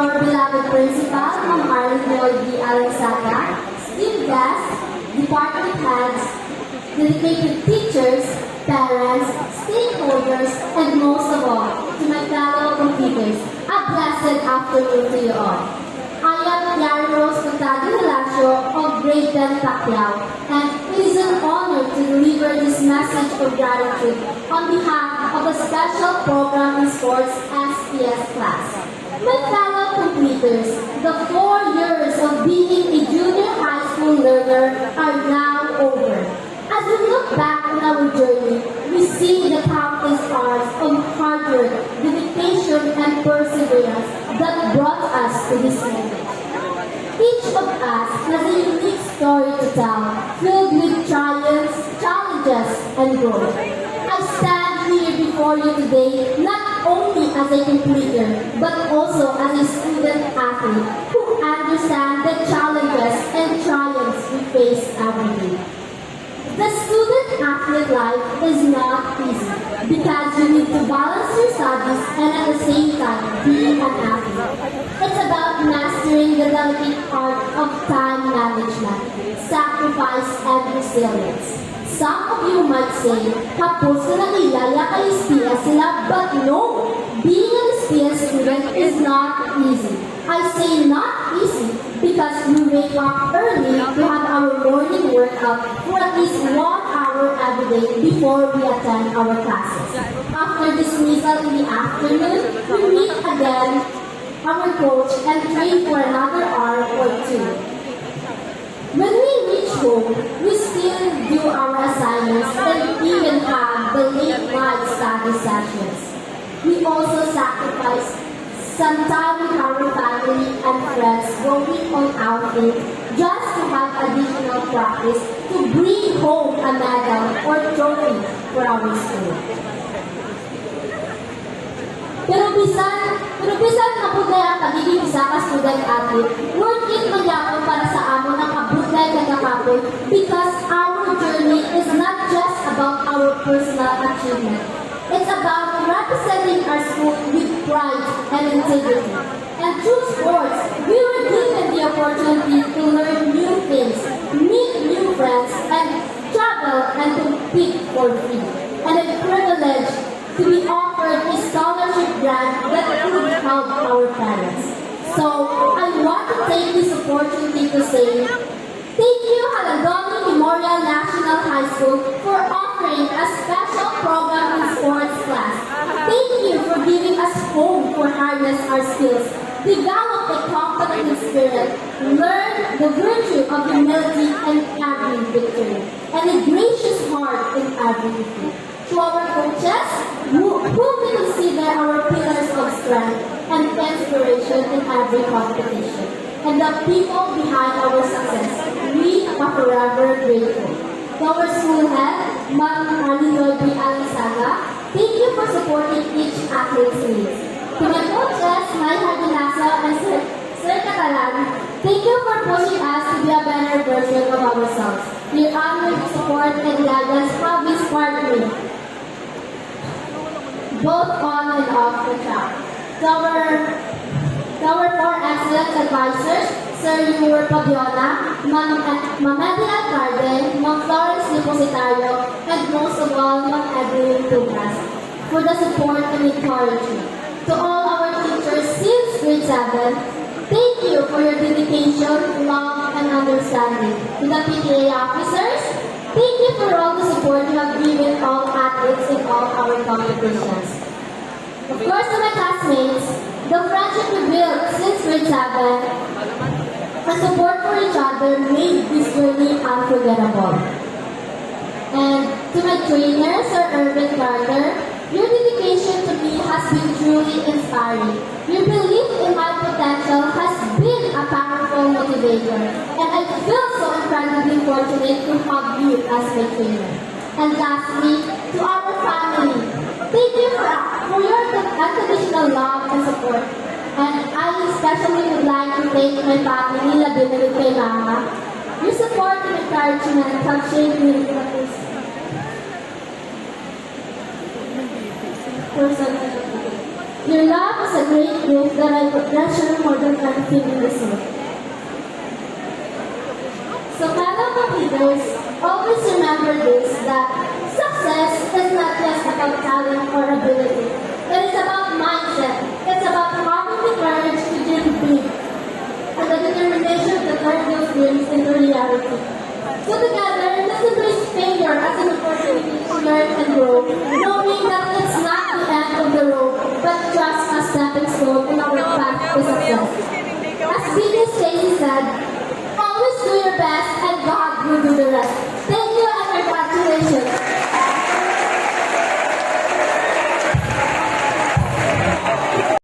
our beloved principal, Ma'am Arlene D. Alansaga, esteemed guests, department heads, dedicated teachers, parents, stakeholders, and most of all, to my fellow computers, a blessed afternoon to you all. I am Yari Rose Contado Velasco of Grade 10 Pacquiao, and it is an honor to deliver this message of gratitude on behalf of the Special Program in Sports SPS class. My fellow completers, the 4 years of being a junior high school learner are now over. As we look back on our journey, we see the countless hours of hard work, dedication, and perseverance that brought us to this moment. Each of us has a unique story to tell, filled with triumphs, challenges, and growth. I stand here before you today not only as a completer, but also as a student athlete who understands the challenges and triumphs we face every day. The student athlete life is not easy because you need to balance your studies and at the same time being an athlete. It's about mastering the delicate art of time management, sacrifice, and resilience. Some of you might say, kapos na nilaya kay SPS sila, but no! Being an SPS student is not easy. I say not easy because we wake up early to have our morning workout for at least 1 hour every day before we attend our classes. After dismissal in the afternoon, we meet again our coach and train for another hour or 2. When we reach home, we still do our assignments and even have the late night study sessions. We also sacrifice some time with our family and friends going on outing just to have additional practice to bring home a medal or trophy for our school. Pero bisan mabudlay ang pagiging isa ka student athlete, worth it magyapon para sa amon ang kabudlay kagakapon because our journey is not just about our personal achievement. It's about representing our school with pride and integrity. And through sports, we were given the opportunity to learn new things, meet new friends, and travel and compete for free. And a privilege to be offered a scholarship grant that could help our parents. So, I want to take this opportunity to say, thank you, Halandoni Memorial National High School, for offering a special program in sports class. Thank you for giving us home for harness our skills, develop a competitive spirit, learn the virtue of humility in every victory, and a gracious heart in every defeat. To our coaches, who we consider our pillars of strength and inspiration in every competition, and the people behind our success, we are forever grateful. To our school head, Ma'am Arlene D. Alansaga, thank you for supporting each athlete's needs. To my coaches, Mai Hardinasa and Sir Catalan, thank you for pushing us to be a better version of ourselves. Your unwavering support and guidance have inspired me, both on and off the track. To our 4 excellent advisors, Sir Yur Pabiona, Ma'am Edna Carden, Ma'am Florence Depositario, and most of all, Ma'am Edwin Tugas, for the support and encouragement. To all our teachers since grade 7, thank you for your dedication, love, and understanding. To the PTA officers, thank you for all the support you have given all athletes in all our competitions. Of course, to my classmates, the friendship we built since grade 7 and support for each other made this journey unforgettable. And to my trainer, Sir Irvin Carter, your dedication to me has been truly inspiring. Your belief in my potential has been a powerful motivator, and I feel so incredibly fortunate to have you as my trainer. And lastly, to our family, thank you for your unconditional love and support. And I especially would like to thank my family, Labinawid kay Mama. Your support and encouragement have shaped me into this person. Your love is a great gift that I would treasure more than anything in this world. So fellow competitors, always remember this, that success is not just about talent or ability. It is about mindset. It's about having the courage to dream big and the determination to turn those dreams into reality. So together, let's embrace failure as an opportunity to learn and grow, knowing that it's not the end of the road, but just a stepping stone in our path to success. As Billy Stacy said, always do your best and God will do the rest.